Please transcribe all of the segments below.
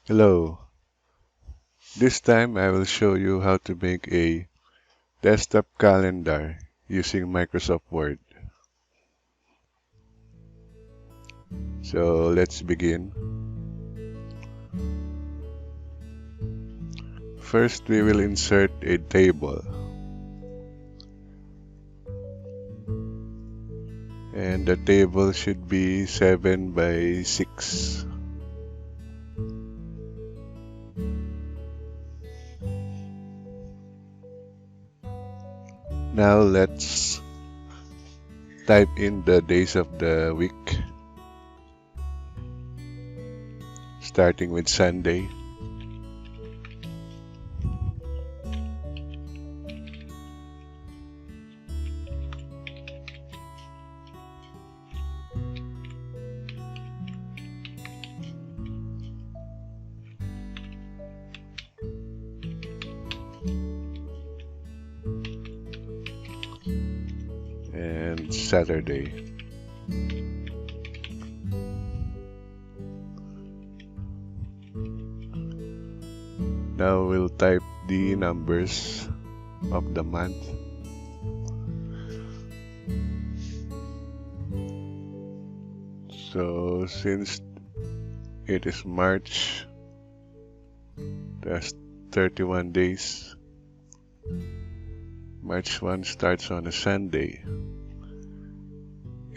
Hello, this time I will show you how to make a desktop calendar using Microsoft Word. So let's begin. First we will insert a table, and the table should be 7 by 6. Now let's type in the days of the week, starting with Sunday. And Saturday. Now we'll type the numbers of the month. So since it is March, that's 31 days. March 1 starts on a Sunday,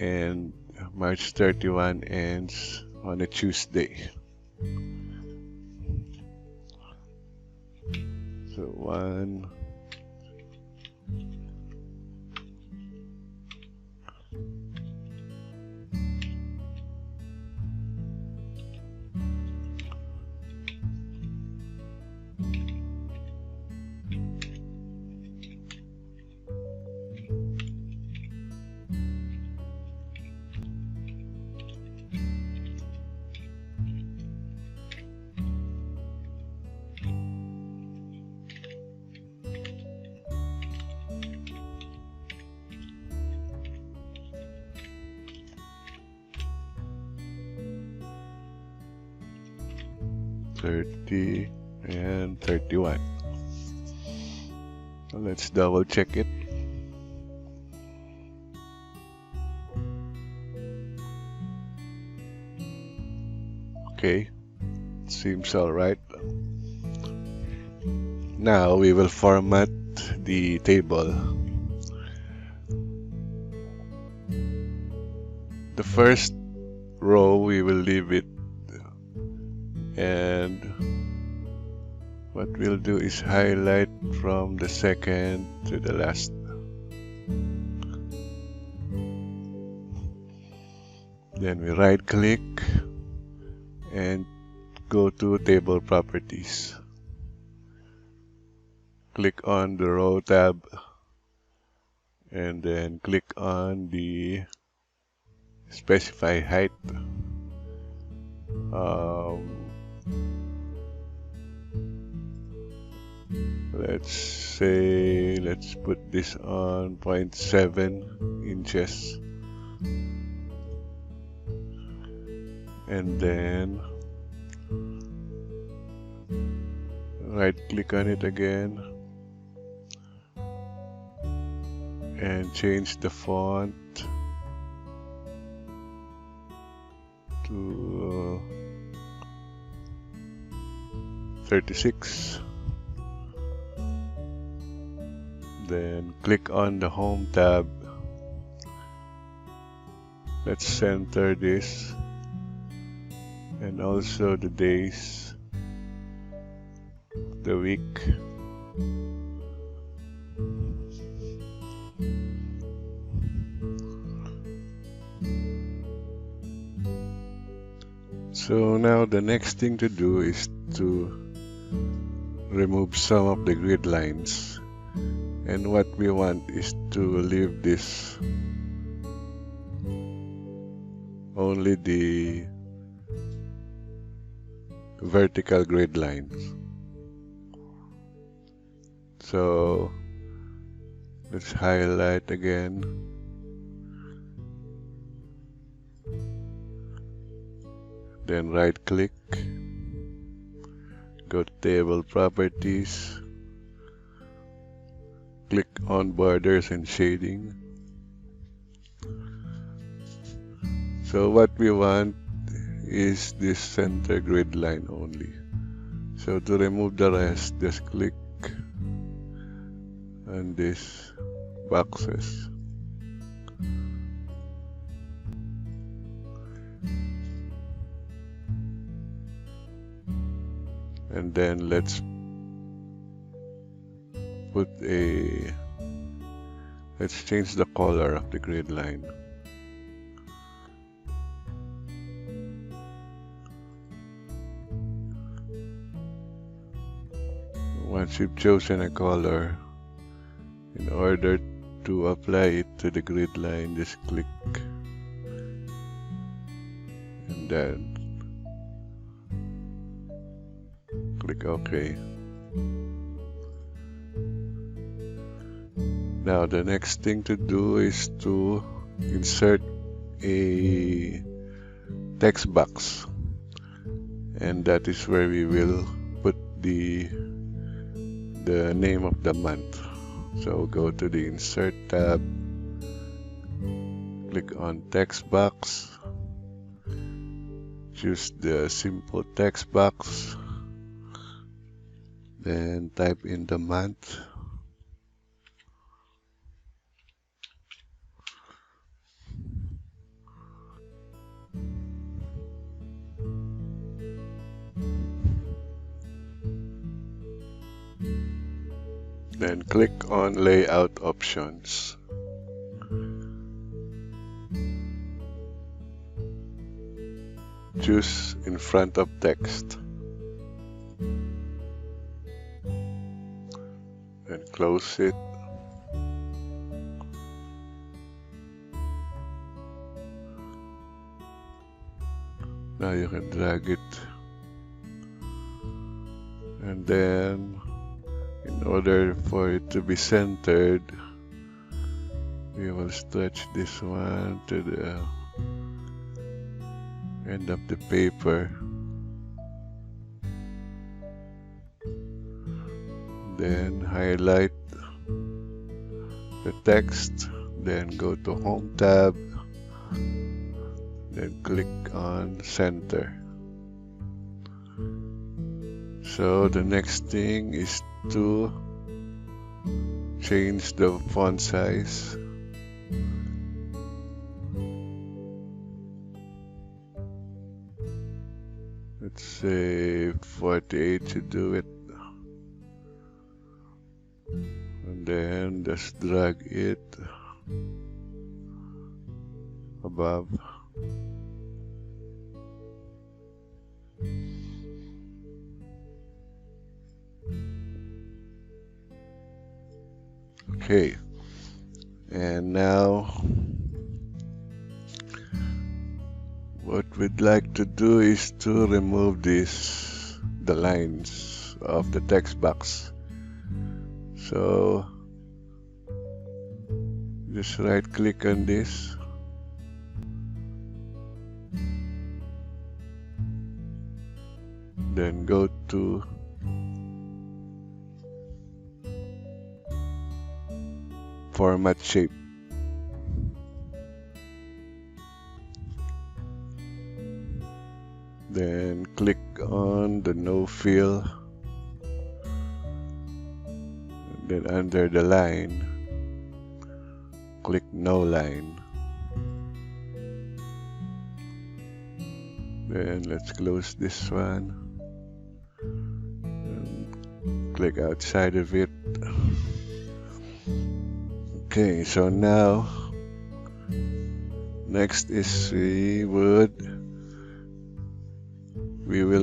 and March 31 ends on a Tuesday. So 1, 30, and 31. So let's double check it. Okay, seems alright. Now we will format the table. The first row we will leave it, and what we'll do is highlight from the second to the last. Then we right click and go to table properties. Click on the row tab and then click on the specify height. Let's put this on 0.7 inches, and then right click on it again and change the font to 36. Then click on the Home tab. Let's center this and also the days, the week. So now the next thing to do is to remove some of the grid lines. And what we want is to leave this only the vertical grid lines. So let's highlight again. Then right click Go to Table Properties, click on Borders and Shading. So what we want is this center grid line only. So to remove the rest, just click on these boxes. And then let's change the color of the grid line. Once you've chosen a color, in order to apply it to the grid line, just click and then click OK. Now the next thing to do is to insert a text box, and that is where we will put the name of the month. So go to the Insert tab, click on Text Box, choose the simple text box, then type in the month. Then click on Layout Options. Choose In Front of Text. Then close it. Now you can drag it. And then, in order for it to be centered, we will stretch this one to the end of the paper. Then highlight the text, then go to Home tab, then click on Center. So the next thing is to change the font size. Let's say 48 to do it. And then just drag it above. Okay, and now what we'd like to do is to remove the lines of the text box. So just right click on this, then go to Format Shape. Then click on the No Fill. Then under the line, click No Line. Then let's close this one. And click outside of it. Okay, so now next is we will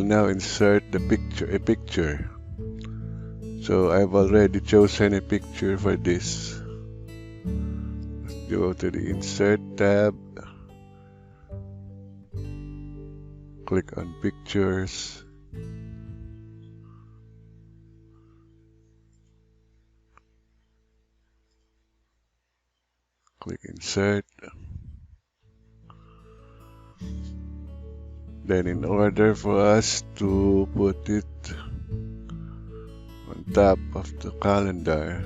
now insert a picture. So I've already chosen a picture for this. Let's go to the Insert tab, click on Pictures, click Insert. Then in order for us to put it top of the calendar.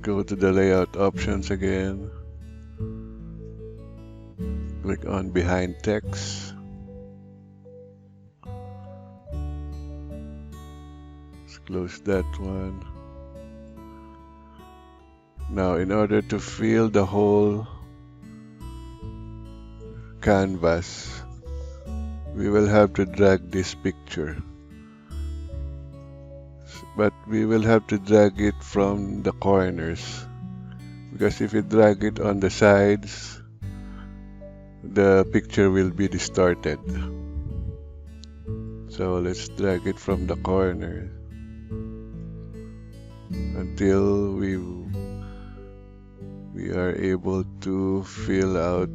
Go to the layout options again. Click on behind text. Let's close that one. Now, in order to fill the whole canvas, we will have to drag this picture. But we will have to drag it from the corners, because if you drag it on the sides, the picture will be distorted. So let's drag it from the corner until we are able to fill out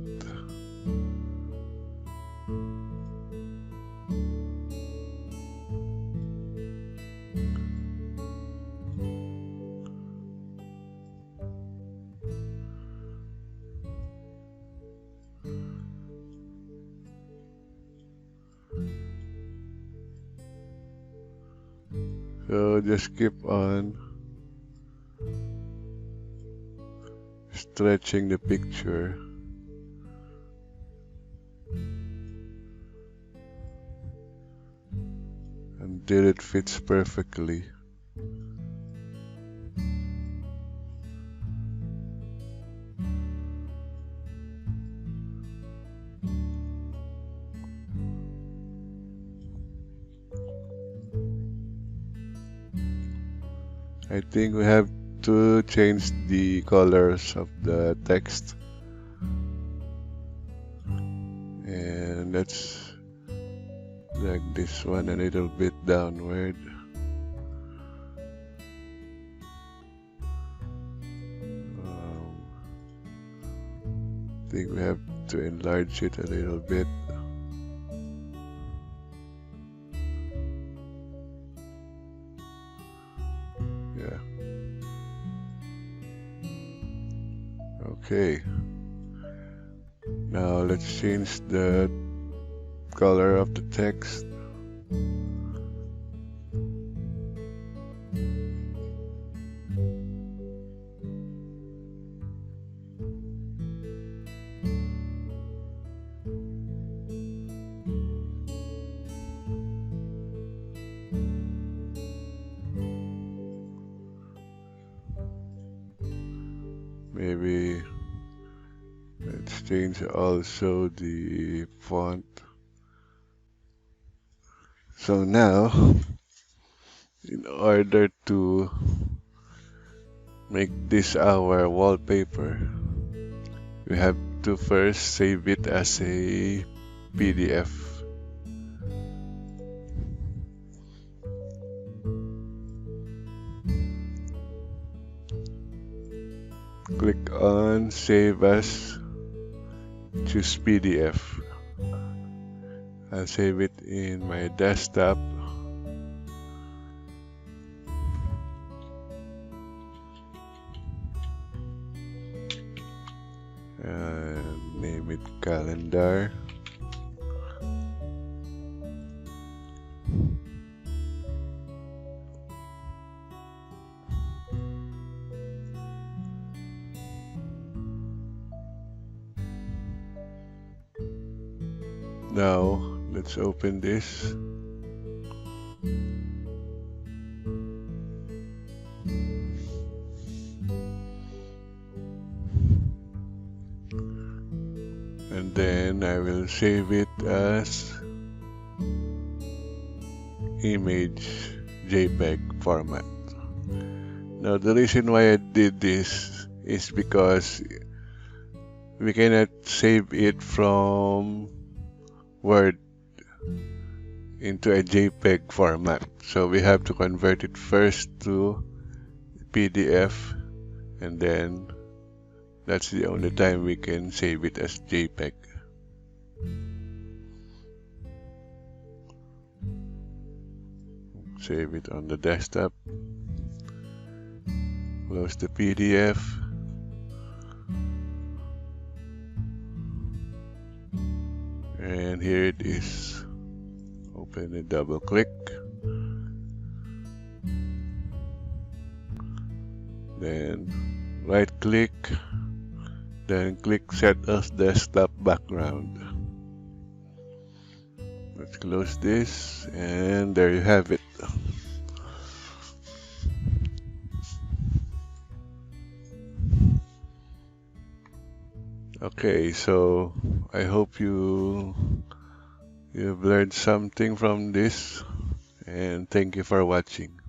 so just keep on stretching the picture until it fits perfectly. I think we have to change the colors of the text, and let's drag this one a little bit downward. I think we have to enlarge it a little bit. Yeah. Okay. Now let's change the color of the text. Maybe let's change also the font. So now, in order to make this our wallpaper, we have to first save it as a PDF. Click on Save As, choose PDF. I'll save it in my desktop. Name it calendar. Now let's open this. And then I will save it as image JPEG format. Now the reason why I did this is because we cannot save it from Word into a JPEG format. So we have to convert it first to PDF, and then that's the only time we can save it as JPEG. Save it on the desktop. Close the PDF. and here it is. Open and double click, then right click, then click set as desktop background. Let's close this, and there you have it. Okay, so I hope you've learned something from this, and thank you for watching.